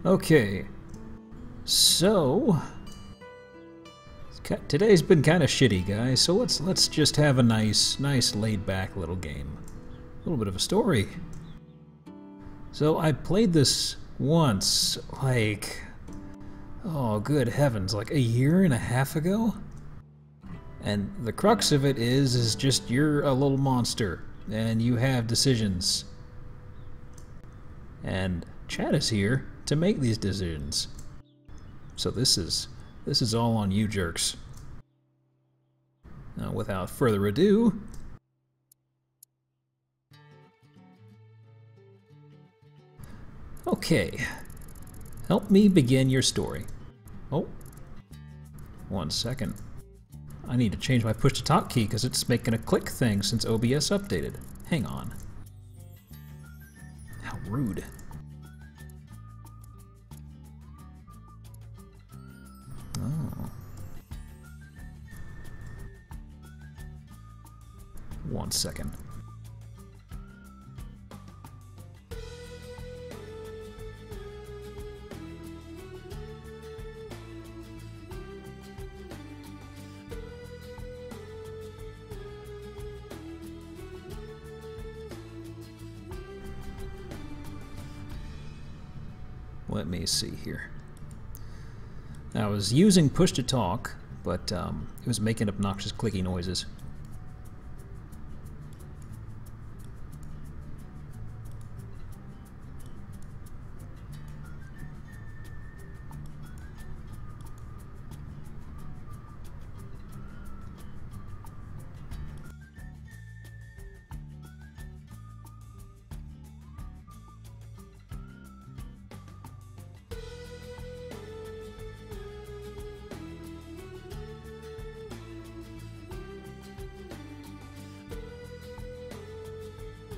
Okay. So today's been kind of shitty, guys. So let's just have a nice laid back little game. A little bit of a story. So I played this once, like, oh good heavens, like a year and a half ago? And the crux of it is just you're a little monster, and you have decisions. And Chad is here to make these decisions. So this is all on you jerks. Now without further ado, okay, help me begin your story. Oh, 1 second. I need to change my push to talk key because it's making a click thing since OBS updated. Hang on. How rude. Oh. 1 second. Let me see here. I was using push to talk, but it was making obnoxious clicky noises.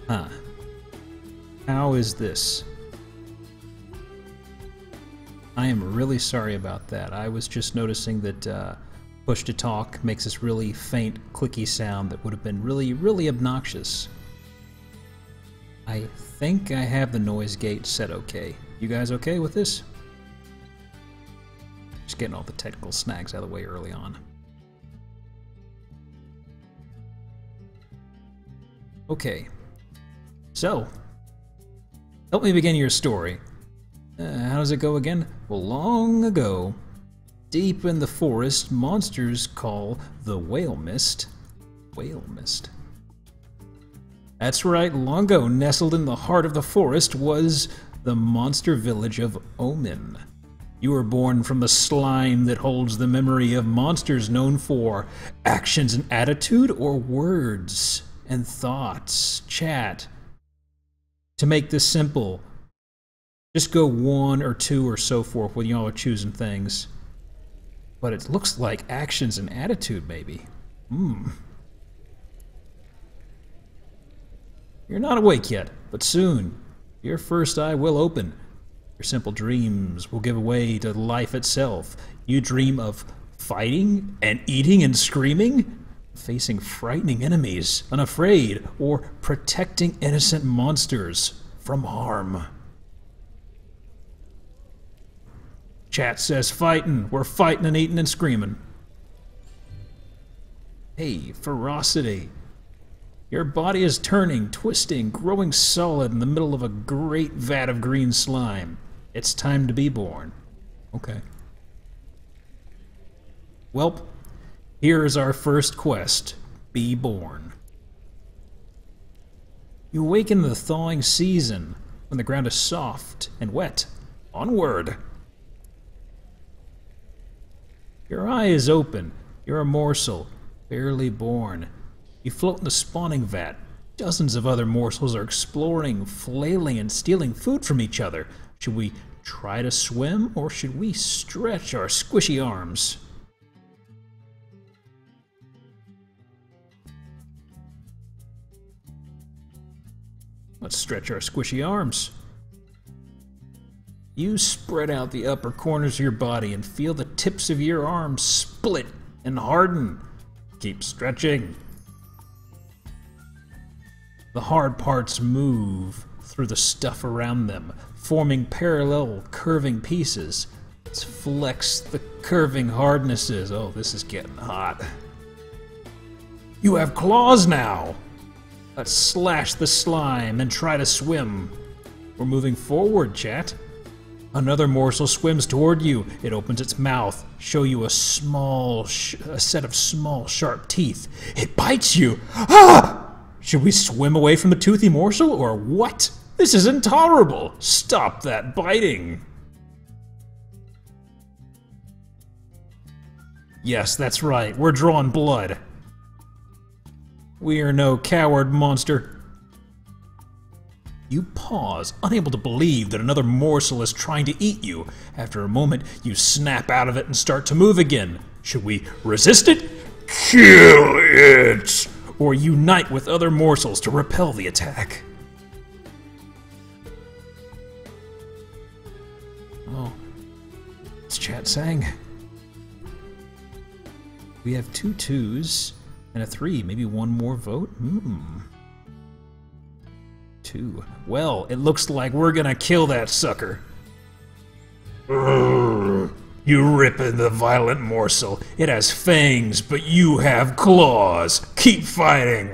Huh. How is this? I am really sorry about that. I was just noticing that push to talk makes this really faint, clicky sound that would have been really obnoxious. I think I have the noise gate set okay. You guys okay with this? Just getting all the technical snags out of the way early on. Okay. So, help me begin your story. How does it go again? Well, long ago, deep in the forest, monsters call the whale mist. Whale mist. That's right, long ago, nestled in the heart of the forest was the monster village of Omen. You were born from the slime that holds the memory of monsters known for actions and attitude, or words and thoughts. Chat. To make this simple, just go 1 or 2 or so forth when y'all are choosing things. But it looks like actions and attitude, maybe. You're not awake yet, but soon your first eye will open. Your simple dreams will give way to life itself. You dream of fighting and eating and screaming? Facing frightening enemies, unafraid, or protecting innocent monsters from harm. Chat says fighting. We're fighting and eating and screaming. Hey, ferocity. Your body is turning, twisting, growing solid in the middle of a great vat of green slime. It's time to be born. Okay. Welp. Here is our first quest. Be born. You awaken in the thawing season, when the ground is soft and wet. Onward! Your eye is open. You're a morsel, barely born. You float in the spawning vat. Dozens of other morsels are exploring, flailing, and stealing food from each other. Should we try to swim, or should we stretch our squishy arms? Let's stretch our squishy arms. You spread out the upper corners of your body and feel the tips of your arms split and harden. Keep stretching. The hard parts move through the stuff around them, forming parallel curving pieces. Let's flex the curving hardnesses. Oh, this is getting hot. You have claws now! Let's slash the slime and try to swim. We're moving forward, chat. Another morsel swims toward you. It opens its mouth, show you a set of small, sharp teeth. It bites you. Ah! Should we swim away from the toothy morsel, or what? This is intolerable. Stop that biting. Yes, that's right. We're drawing blood. We are no coward, monster. You pause, unable to believe that another morsel is trying to eat you. After a moment, you snap out of it and start to move again. Should we resist it? Kill it! Or unite with other morsels to repel the attack? Oh, what's chat saying? We have 2 2s and a 3, maybe one more vote? 2. Well, it looks like we're gonna kill that sucker. You rip in the violent morsel. It has fangs, but you have claws. Keep fighting.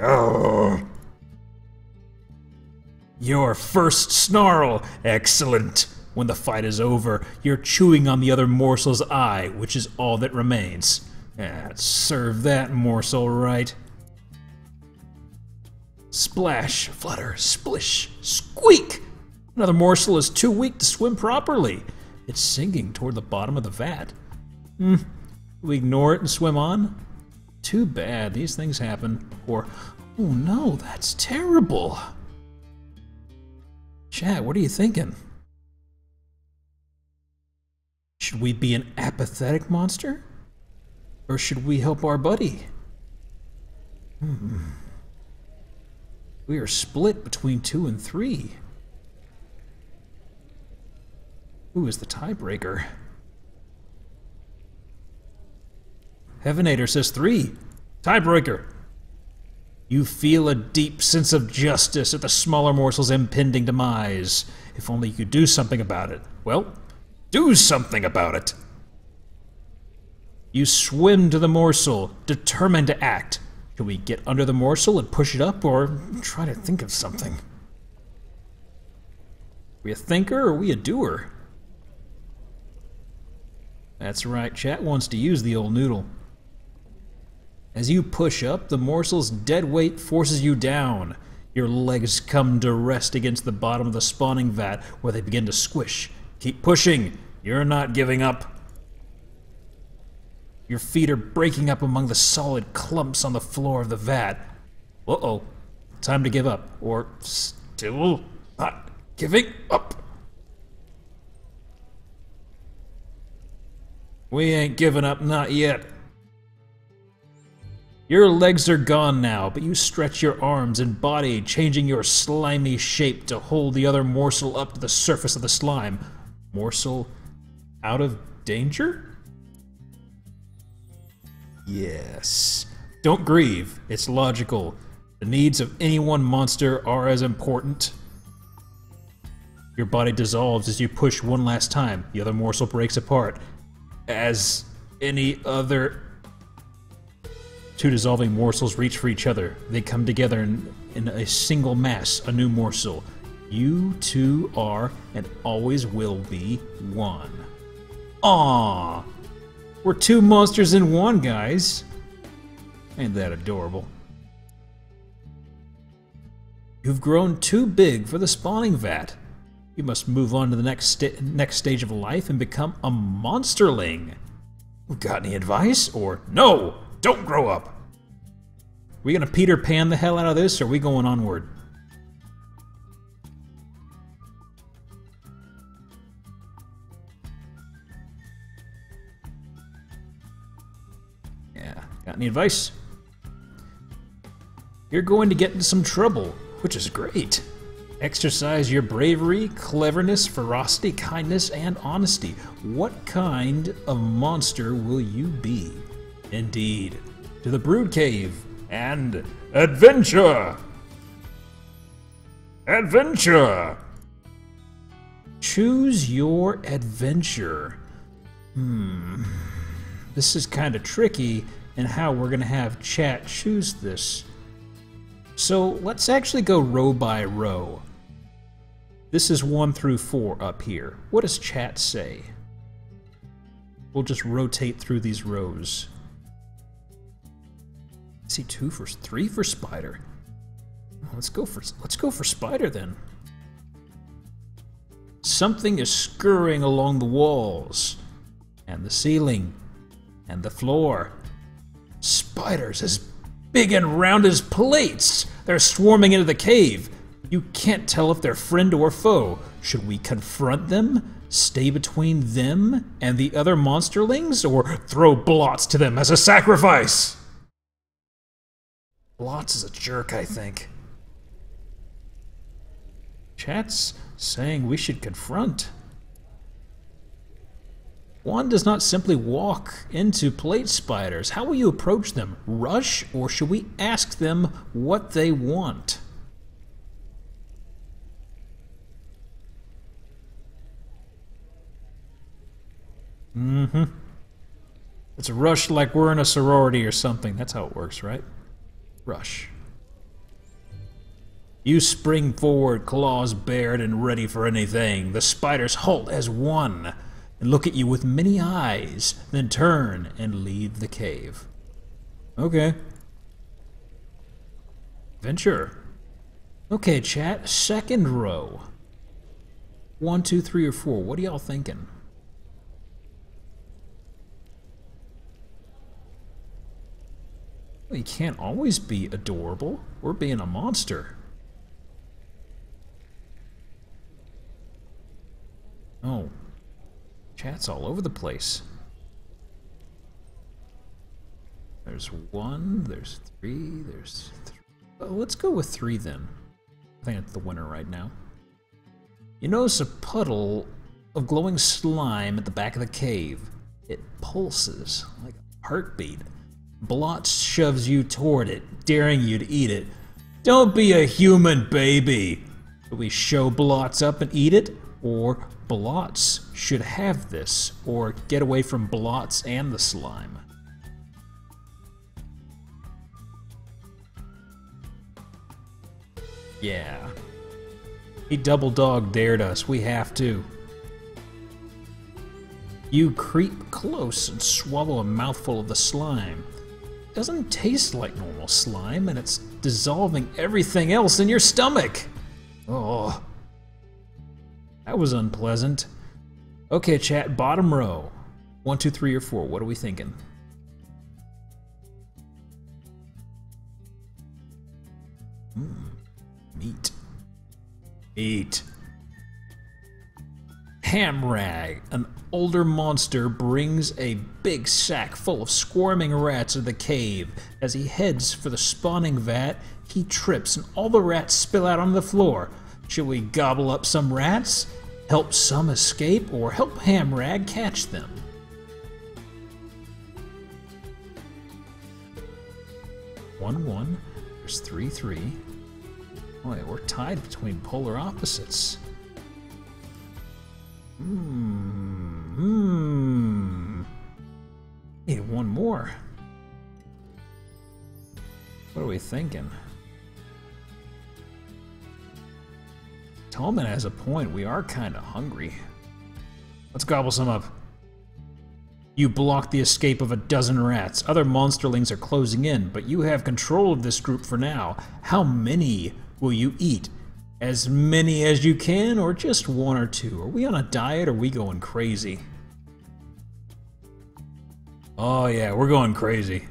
Your first snarl. Excellent. When the fight is over, you're chewing on the other morsel's eye, which is all that remains. Serve that morsel right. Splash, flutter, splish, squeak! Another morsel is too weak to swim properly. It's sinking toward the bottom of the vat. We ignore it and swim on? Too bad, these things happen. Or, oh no, that's terrible. Chat, what are you thinking? Should we be an apathetic monster? Or should we help our buddy? We are split between 2 and 3. Who is the tiebreaker? Heavenator says 3. Tiebreaker. You feel a deep sense of justice at the smaller morsel's impending demise. If only you could do something about it. Well, do something about it. You swim to the morsel, determined to act. Should we get under the morsel and push it up, or try to think of something? Are we a thinker, or are we a doer? That's right, chat wants to use the old noodle. As you push up, the morsel's dead weight forces you down. Your legs come to rest against the bottom of the spawning vat, where they begin to squish. Keep pushing. You're not giving up. Your feet are breaking up among the solid clumps on the floor of the vat. Uh-oh. Time to give up. Or still not giving up. We ain't giving up, not yet. Your legs are gone now, but you stretch your arms and body, changing your slimy shape to hold the other morsel up to the surface of the slime. Morsel out of danger? Yes. Don't grieve. It's logical. The needs of any one monster are as important. Your body dissolves as you push one last time. The other morsel breaks apart. As any other... 2 dissolving morsels reach for each other. They come together in a single mass, a new morsel. You two are, and always will be, one. Aww! We're 2 monsters in one, guys. Ain't that adorable? You've grown too big for the spawning vat. You must move on to the next stage of life and become a monsterling. Got any advice? Or no, don't grow up. Are we gonna Peter Pan the hell out of this, or are we going onward? Yeah, got any advice? You're going to get into some trouble, which is great. Exercise your bravery, cleverness, ferocity, kindness, and honesty. What kind of monster will you be? Indeed. To the Brood Cave and adventure! Adventure! Choose your adventure. This is kind of tricky in how we're going to have chat choose this. So let's actually go row by row. This is 1 through 4 up here. What does chat say? We'll just rotate through these rows. I see 3 for spider. Let's go for spider then. Something is scurrying along the walls and the ceiling and the floor. Spiders as big and round as plates. They're swarming into the cave. You can't tell if they're friend or foe. Should we confront them? Stay between them and the other monsterlings, or throw Blots to them as a sacrifice? Blots is a jerk, I think. Chat's saying we should confront. One does not simply walk into plate spiders. How will you approach them? Rush, or should we ask them what they want? It's a rush like we're in a sorority or something. That's how it works, right? Rush. You spring forward, claws bared and ready for anything. The spiders halt as one and look at you with many eyes, then turn and leave the cave. Okay. Venture. Okay, chat. Second row. 1, 2, 3, or 4. What are y'all thinking? Well, you can't always be adorable. We're being a monster. Oh. Chat's all over the place. There's 1, there's 3, there's 3. Well, let's go with 3 then. I think it's the winner right now. You notice a puddle of glowing slime at the back of the cave. It pulses like a heartbeat. Blots shoves you toward it, daring you to eat it. Don't be a human baby! Should we show Blots up and eat it? Or Blots should have this, or get away from Blots and the slime? Yeah. He double dog dared us, we have to. You creep close and swallow a mouthful of the slime. It doesn't taste like normal slime, and it's dissolving everything else in your stomach. Oh. That was unpleasant. Okay, chat, bottom row. 1, 2, 3, or 4. What are we thinking? Meat. Meat. Hamrag, an older monster, brings a big sack full of squirming rats into the cave. As he heads for the spawning vat, he trips and all the rats spill out on the floor. Should we gobble up some rats, help some escape, or help Hamrag catch them? One. There's 3. Oh yeah, we're tied between polar opposites. Need 1 more. What are we thinking? Tallman has a point. We are kind of hungry. Let's gobble some up. You block the escape of a dozen rats. Other monsterlings are closing in, but you have control of this group for now. How many will you eat? As many as you can, or just 1 or 2? Are we on a diet, or are we going crazy? Oh yeah, we're going crazy.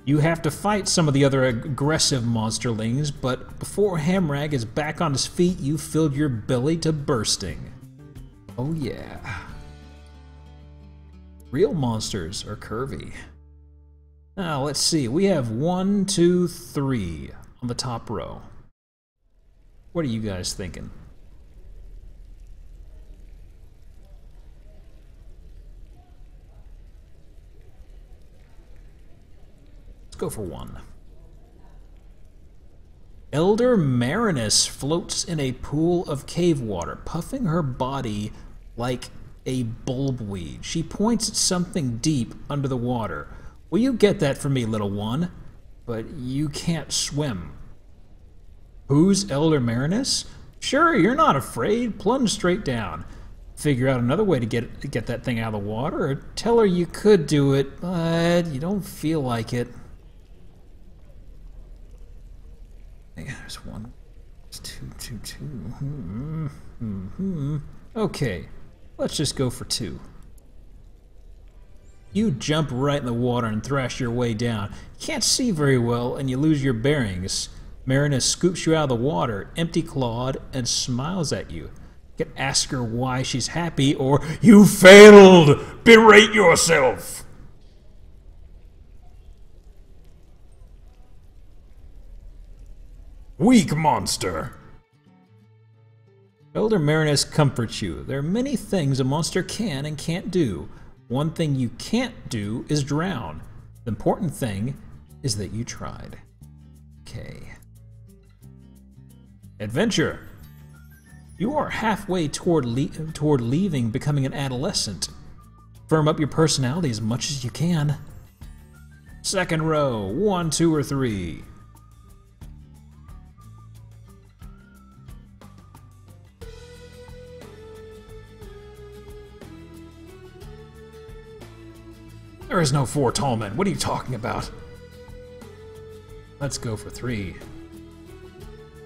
You have to fight some of the other aggressive monsterlings, but before Hamrag is back on his feet, you filled your belly to bursting. Oh yeah. Real monsters are curvy. Now let's see, we have 1, 2, 3 on the top row. What are you guys thinking? Let's go for 1. Elder Marinus floats in a pool of cave water, puffing her body like a bulbweed. She points at something deep under the water. Will you get that for me, little one? But you can't swim. Who's Elder Marinus? Sure, you're not afraid. Plunge straight down. Figure out another way to get that thing out of the water, or tell her you could do it, but you don't feel like it. There's one. There's two. Okay, let's just go for 2. You jump right in the water and thrash your way down. You can't see very well, and you lose your bearings. Marinus scoops you out of the water, empty-clawed, and smiles at you. You can ask her why she's happy, or you failed! Berate yourself! Weak monster! Elder Marinus comforts you. There are many things a monster can and can't do. One thing you can't do is drown. The important thing is that you tried. Okay. Adventure. You are halfway toward leaving, becoming an adolescent. Firm up your personality as much as you can. Second row, 1, 2, or 3. There is no 4 tall men. What are you talking about? Let's go for 3.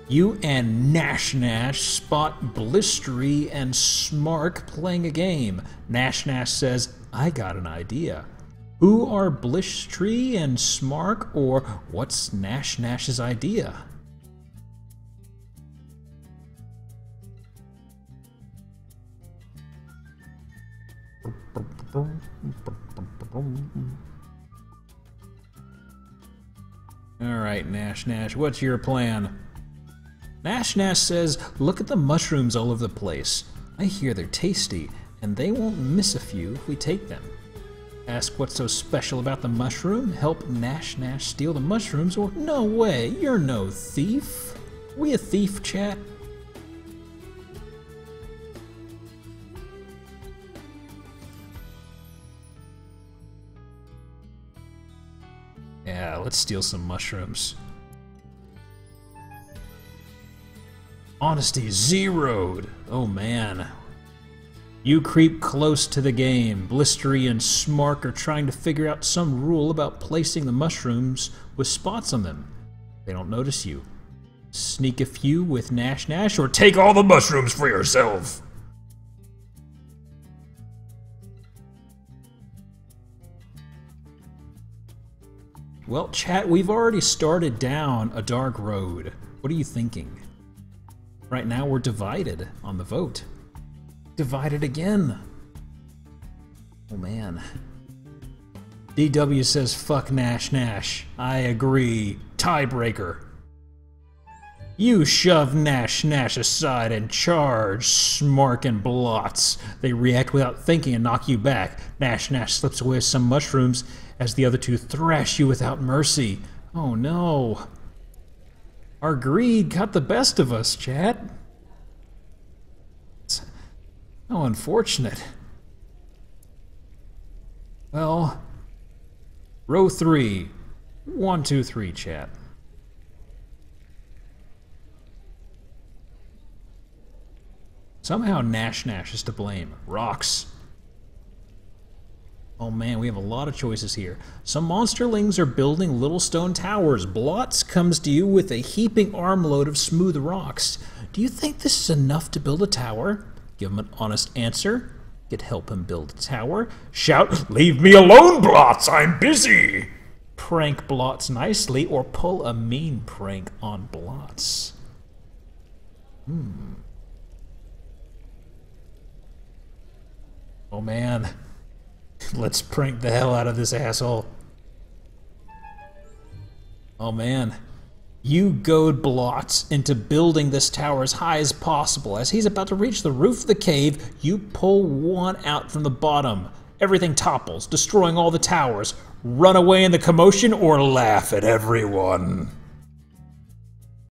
You and Nash spot Blistery and Smark playing a game. Nash says, I got an idea. Who are Blistery and Smark, or what's Nash's idea? Alright, Nash, what's your plan? Nash says, look at the mushrooms all over the place. I hear they're tasty, and they won't miss a few if we take them. Ask what's so special about the mushroom, help Nash steal the mushrooms, or no way, you're no thief. We a thief, chat? Yeah, let's steal some mushrooms. Honesty zeroed. Oh man. You creep close to the game. Blistery and Smark are trying to figure out some rule about placing the mushrooms with spots on them. They don't notice you. Sneak a few with Nash, or take all the mushrooms for yourself. Well, chat, we've already started down a dark road. What are you thinking? Right now we're divided on the vote. Divided again. Oh man. DW says fuck Nash. I agree. Tiebreaker. You shove Nash aside and charge Smark and Blots. They react without thinking and knock you back. Nash slips away with some mushrooms as the other two thrash you without mercy. Oh no. Our greed got the best of us, chat. It's so unfortunate. Well, row 3. 1, 2, 3, chat. Somehow Nash is to blame. Rocks. Oh man, we have a lot of choices here. Some monsterlings are building little stone towers. Blots comes to you with a heaping armload of smooth rocks. Do you think this is enough to build a tower? Give him an honest answer. Could help him build a tower. Shout, leave me alone, Blots, I'm busy! Prank Blots nicely, or pull a mean prank on Blots. Oh man. Let's prank the hell out of this asshole. Oh man. You goad Blots into building this tower as high as possible. As he's about to reach the roof of the cave, you pull one out from the bottom. Everything topples, destroying all the towers. Run away in the commotion or laugh at everyone.